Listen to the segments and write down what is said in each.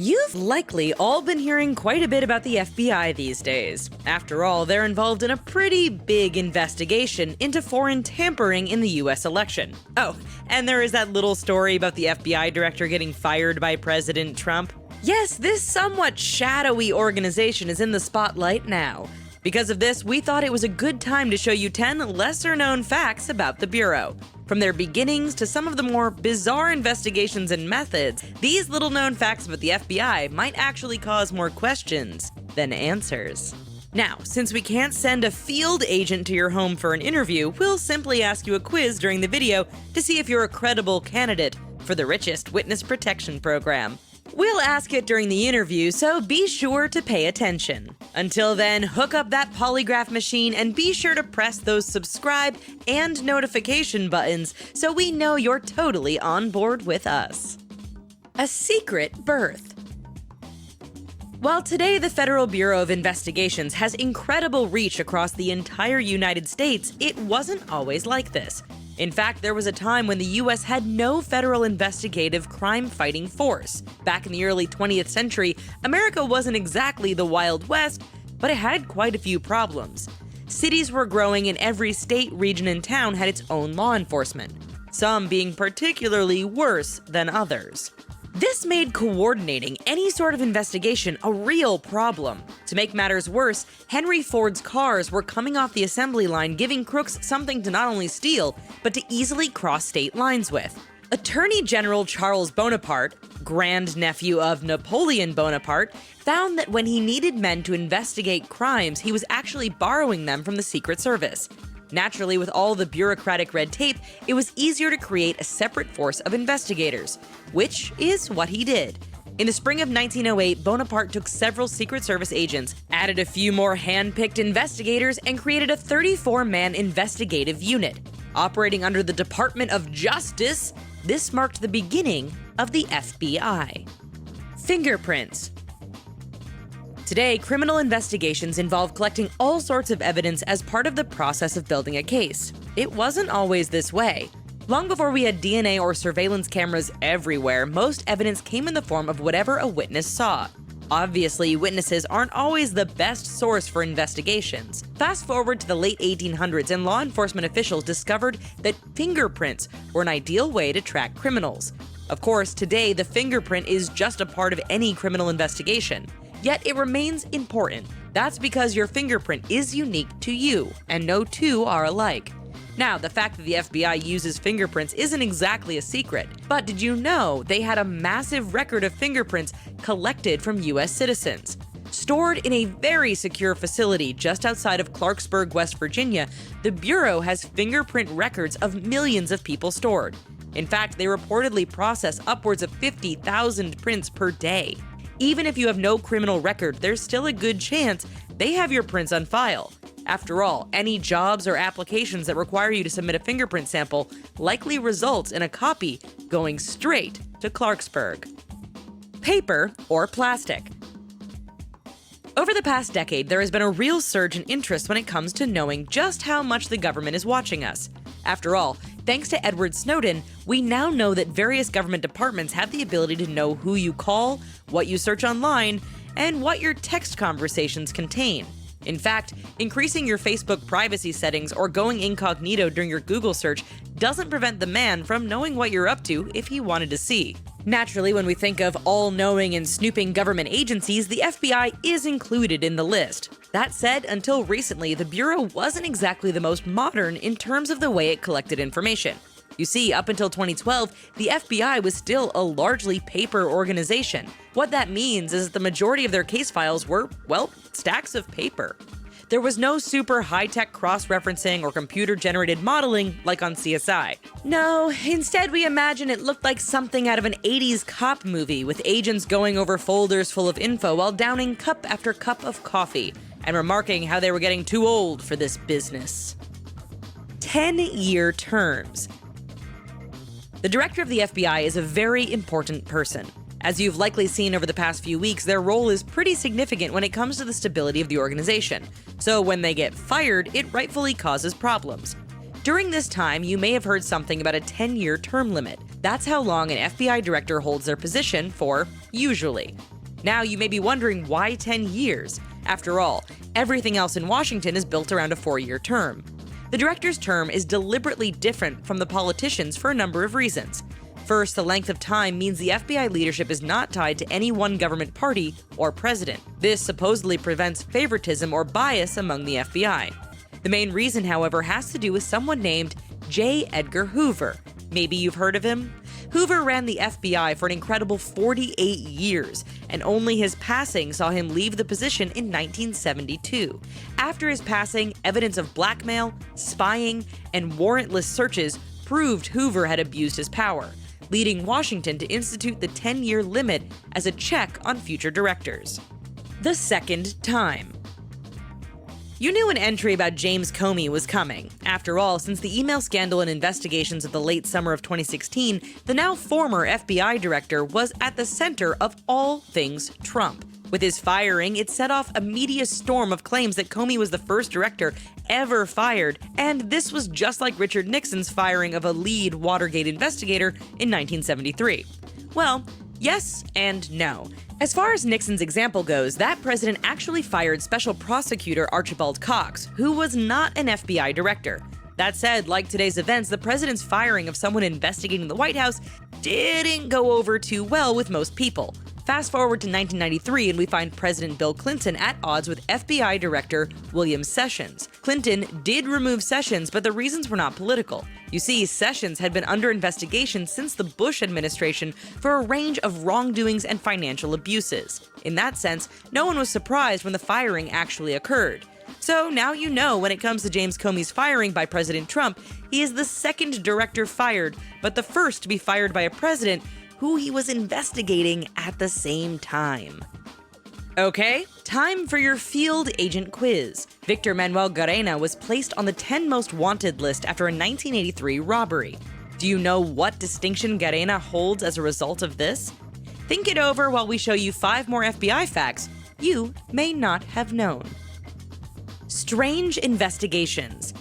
You've likely all been hearing quite a bit about the FBI these days. After all, they're involved in a pretty big investigation into foreign tampering in the US election. Oh, and there is that little story about the FBI director getting fired by President Trump. Yes, this somewhat shadowy organization is in the spotlight now. Because of this, we thought it was a good time to show you 10 lesser-known facts about the Bureau. From their beginnings to some of the more bizarre investigations and methods, these little-known facts about the FBI might actually cause more questions than answers. Now, since we can't send a field agent to your home for an interview, we'll simply ask you a quiz during the video to see if you're a credible candidate for the richest witness protection program. We'll ask it during the interview, so be sure to pay attention. Until then, hook up that polygraph machine and be sure to press those subscribe and notification buttons so we know you're totally on board with us. A secret birth. While today the Federal Bureau of Investigations has incredible reach across the entire United States, it wasn't always like this. In fact, there was a time when the US had no federal investigative crime-fighting force. Back in the early 20th century, America wasn't exactly the Wild West, but it had quite a few problems. Cities were growing and every state, region, and town had its own law enforcement, some being particularly worse than others. This made coordinating any sort of investigation a real problem. To make matters worse, Henry Ford's cars were coming off the assembly line, giving crooks something to not only steal, but to easily cross state lines with. Attorney General Charles Bonaparte, grandnephew of Napoleon Bonaparte, found that when he needed men to investigate crimes, he was actually borrowing them from the Secret Service. Naturally, with all the bureaucratic red tape, it was easier to create a separate force of investigators, which is what he did. In the spring of 1908, Bonaparte took several Secret Service agents, added a few more hand-picked investigators, and created a 34-man investigative unit. Operating under the Department of Justice, this marked the beginning of the FBI. Fingerprints. Today, criminal investigations involve collecting all sorts of evidence as part of the process of building a case. It wasn't always this way. Long before we had DNA or surveillance cameras everywhere, most evidence came in the form of whatever a witness saw. Obviously, witnesses aren't always the best source for investigations. Fast forward to the late 1800s and law enforcement officials discovered that fingerprints were an ideal way to track criminals. Of course, today the fingerprint is just a part of any criminal investigation. Yet it remains important. That's because your fingerprint is unique to you, and no two are alike. Now, the fact that the FBI uses fingerprints isn't exactly a secret, but did you know they had a massive record of fingerprints collected from US citizens? Stored in a very secure facility just outside of Clarksburg, West Virginia, the Bureau has fingerprint records of millions of people stored. In fact, they reportedly process upwards of 50,000 prints per day. Even if you have no criminal record, there's still a good chance they have your prints on file. After all, any jobs or applications that require you to submit a fingerprint sample likely results in a copy going straight to Clarksburg. Paper or plastic. Over the past decade, there has been a real surge in interest when it comes to knowing just how much the government is watching us. After all, thanks to Edward Snowden, we now know that various government departments have the ability to know who you call, what you search online, and what your text conversations contain. In fact, increasing your Facebook privacy settings or going incognito during your Google search doesn't prevent the man from knowing what you're up to if he wanted to see. Naturally, when we think of all-knowing and snooping government agencies, the FBI is included in the list. That said, until recently, the Bureau wasn't exactly the most modern in terms of the way it collected information. You see, up until 2012, the FBI was still a largely paper organization. What that means is that the majority of their case files were, well, stacks of paper. There was no super high-tech cross-referencing or computer-generated modeling like on CSI. No, instead we imagine it looked like something out of an 80s cop movie with agents going over folders full of info while downing cup after cup of coffee and remarking how they were getting too old for this business. 10-year terms. The director of the FBI is a very important person. As you've likely seen over the past few weeks, their role is pretty significant when it comes to the stability of the organization. So when they get fired, it rightfully causes problems. During this time, you may have heard something about a 10-year term limit. That's how long an FBI director holds their position for, usually. Now you may be wondering why 10 years? After all, everything else in Washington is built around a 4-year term. The director's term is deliberately different from the politicians for a number of reasons. First, the length of time means the FBI leadership is not tied to any one government party or president. This supposedly prevents favoritism or bias among the FBI. The main reason, however, has to do with someone named J. Edgar Hoover. Maybe you've heard of him? Hoover ran the FBI for an incredible 48 years, and only his passing saw him leave the position in 1972. After his passing, evidence of blackmail, spying, and warrantless searches proved Hoover had abused his power, leading Washington to institute the 10-year limit as a check on future directors. The second time. You knew an entry about James Comey was coming. After all, since the email scandal and investigations of the late summer of 2016, the now former FBI director was at the center of all things Trump. With his firing, it set off a media storm of claims that Comey was the first director ever fired, and this was just like Richard Nixon's firing of a lead Watergate investigator in 1973. Well, yes and no. As far as Nixon's example goes, that president actually fired Special Prosecutor Archibald Cox, who was not an FBI director. That said, like today's events, the president's firing of someone investigating the White House didn't go over too well with most people. Fast forward to 1993 and we find President Bill Clinton at odds with FBI Director William Sessions. Clinton did remove Sessions, but the reasons were not political. You see, Sessions had been under investigation since the Bush administration for a range of wrongdoings and financial abuses. In that sense, no one was surprised when the firing actually occurred. So now you know when it comes to James Comey's firing by President Trump, he is the second director fired, but the first to be fired by a president who he was investigating at the same time. Okay, time for your field agent quiz. Victor Manuel Garena was placed on the 10 most wanted list after a 1983 robbery. Do you know what distinction Garena holds as a result of this? Think it over while we show you 5 more FBI facts you may not have known. Strange investigations.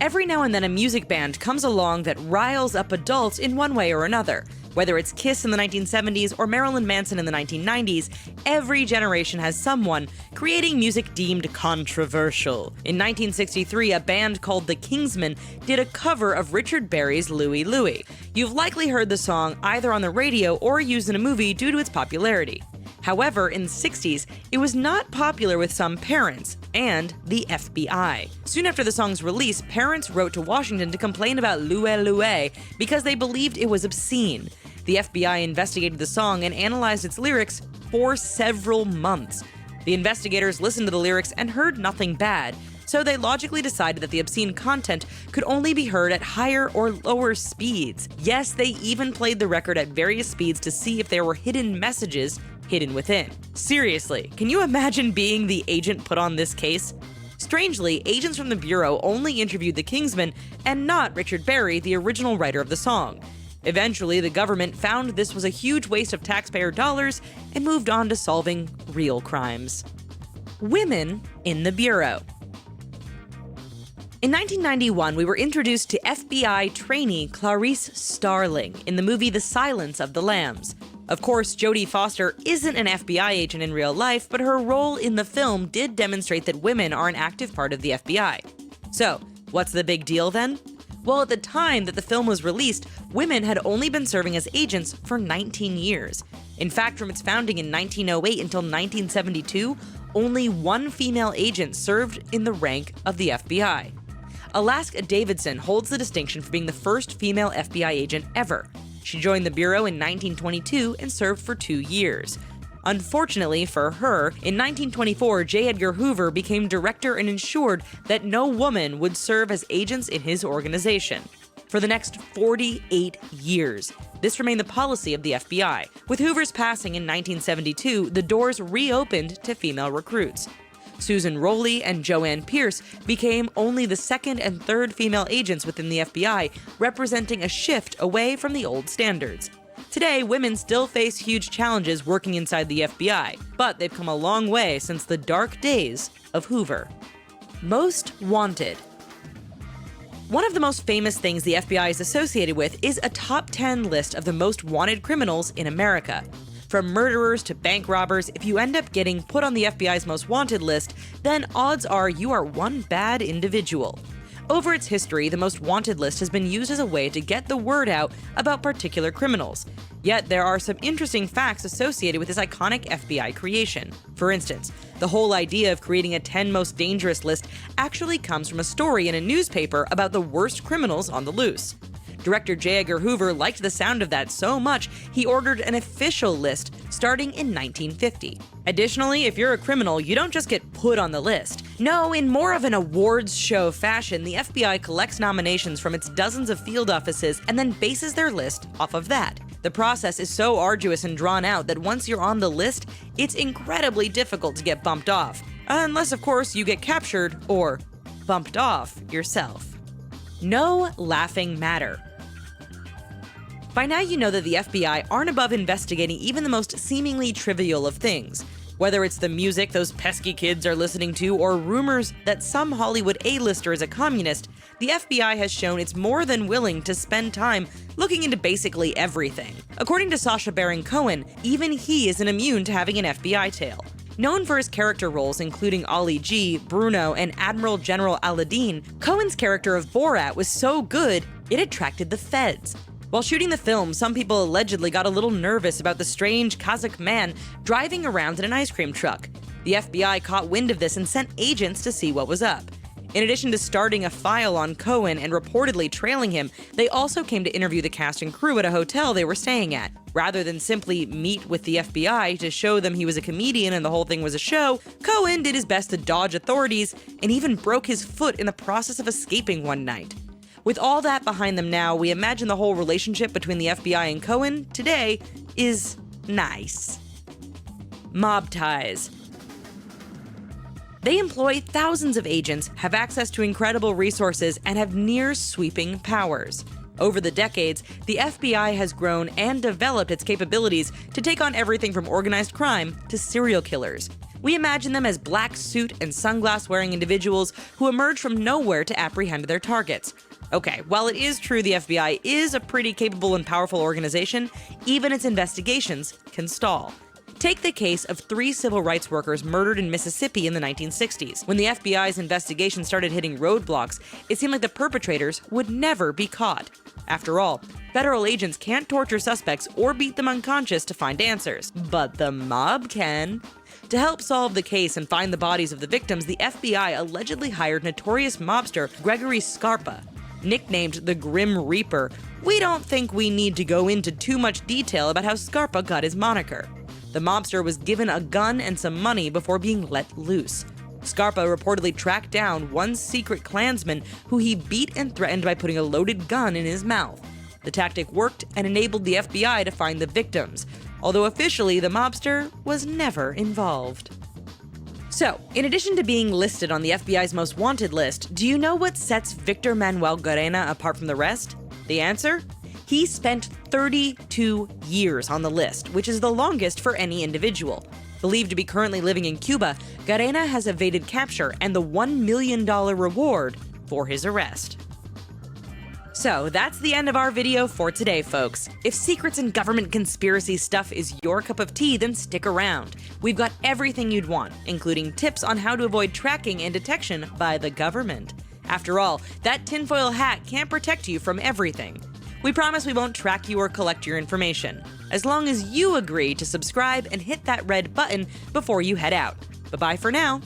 Every now and then a music band comes along that riles up adults in one way or another. Whether it's Kiss in the 1970s or Marilyn Manson in the 1990s, every generation has someone creating music deemed controversial. In 1963, a band called The Kingsmen did a cover of Richard Berry's Louie Louie. You've likely heard the song either on the radio or used in a movie due to its popularity. However, in the 60s, it was not popular with some parents and the FBI. Soon after the song's release, parents wrote to Washington to complain about Louie Louie because they believed it was obscene. The FBI investigated the song and analyzed its lyrics for several months. The investigators listened to the lyrics and heard nothing bad, so they logically decided that the obscene content could only be heard at higher or lower speeds. Yes, they even played the record at various speeds to see if there were hidden messages hidden within. Seriously, can you imagine being the agent put on this case? Strangely, agents from the Bureau only interviewed the Kingsmen and not Richard Berry, the original writer of the song. Eventually, the government found this was a huge waste of taxpayer dollars and moved on to solving real crimes. Women in the Bureau. In 1991, we were introduced to FBI trainee Clarice Starling in the movie The Silence of the Lambs. Of course, Jodie Foster isn't an FBI agent in real life, but her role in the film did demonstrate that women are an active part of the FBI. So, what's the big deal then? Well, at the time that the film was released, women had only been serving as agents for 19 years. In fact, from its founding in 1908 until 1972, only one female agent served in the rank of the FBI. Alaska Davidson holds the distinction for being the first female FBI agent ever. She joined the Bureau in 1922 and served for 2 years. Unfortunately for her, in 1924, J. Edgar Hoover became director and ensured that no woman would serve as agents in his organization. For the next 48 years, this remained the policy of the FBI. With Hoover's passing in 1972, the doors reopened to female recruits. Susan Rowley and Joanne Pierce became only the second and third female agents within the FBI, representing a shift away from the old standards. Today, women still face huge challenges working inside the FBI, but they've come a long way since the dark days of Hoover. Most Wanted. One of the most famous things the FBI is associated with is a top 10 list of the most wanted criminals in America. From murderers to bank robbers, if you end up getting put on the FBI's most wanted list, then odds are you are one bad individual. Over its history, the most wanted list has been used as a way to get the word out about particular criminals. Yet there are some interesting facts associated with this iconic FBI creation. For instance, the whole idea of creating a 10 most dangerous list actually comes from a story in a newspaper about the worst criminals on the loose. Director J. Edgar Hoover liked the sound of that so much, he ordered an official list starting in 1950. Additionally, if you're a criminal, you don't just get put on the list. No, in more of an awards show fashion, the FBI collects nominations from its dozens of field offices and then bases their list off of that. The process is so arduous and drawn out that once you're on the list, it's incredibly difficult to get bumped off. Unless, of course, you get captured or bumped off yourself. No laughing matter. By now you know that the FBI aren't above investigating even the most seemingly trivial of things. Whether it's the music those pesky kids are listening to or rumors that some Hollywood A-lister is a communist, the FBI has shown it's more than willing to spend time looking into basically everything. According to Sacha Baron Cohen, even he isn't immune to having an FBI tail. Known for his character roles including Ali G, Bruno, and Admiral General Aladdin, Cohen's character of Borat was so good it attracted the feds. While shooting the film, some people allegedly got a little nervous about the strange Kazakh man driving around in an ice cream truck. The FBI caught wind of this and sent agents to see what was up. In addition to starting a file on Cohen and reportedly trailing him, they also came to interview the cast and crew at a hotel they were staying at. Rather than simply meet with the FBI to show them he was a comedian and the whole thing was a show, Cohen did his best to dodge authorities and even broke his foot in the process of escaping one night. With all that behind them now, we imagine the whole relationship between the FBI and Cohen today is nice. Mob ties. They employ thousands of agents, have access to incredible resources, and have near-sweeping powers. Over the decades, the FBI has grown and developed its capabilities to take on everything from organized crime to serial killers. We imagine them as black suit and sunglass-wearing individuals who emerge from nowhere to apprehend their targets. Okay, while it is true the FBI is a pretty capable and powerful organization, even its investigations can stall. Take the case of 3 civil rights workers murdered in Mississippi in the 1960s. When the FBI's investigation started hitting roadblocks, it seemed like the perpetrators would never be caught. After all, federal agents can't torture suspects or beat them unconscious to find answers, but the mob can. To help solve the case and find the bodies of the victims, the FBI allegedly hired notorious mobster Gregory Scarpa. Nicknamed the Grim Reaper, we don't think we need to go into too much detail about how Scarpa got his moniker. The mobster was given a gun and some money before being let loose. Scarpa reportedly tracked down one secret Klansman who he beat and threatened by putting a loaded gun in his mouth. The tactic worked and enabled the FBI to find the victims, although officially the mobster was never involved. So, in addition to being listed on the FBI's most wanted list, do you know what sets Victor Manuel Garena apart from the rest? The answer? He spent 32 years on the list, which is the longest for any individual. Believed to be currently living in Cuba, Garena has evaded capture and the $1 million reward for his arrest. So that's the end of our video for today, folks. If secrets and government conspiracy stuff is your cup of tea, then stick around. We've got everything you'd want, including tips on how to avoid tracking and detection by the government. After all, that tinfoil hat can't protect you from everything. We promise we won't track you or collect your information, as long as you agree to subscribe and hit that red button before you head out. Bye-bye for now.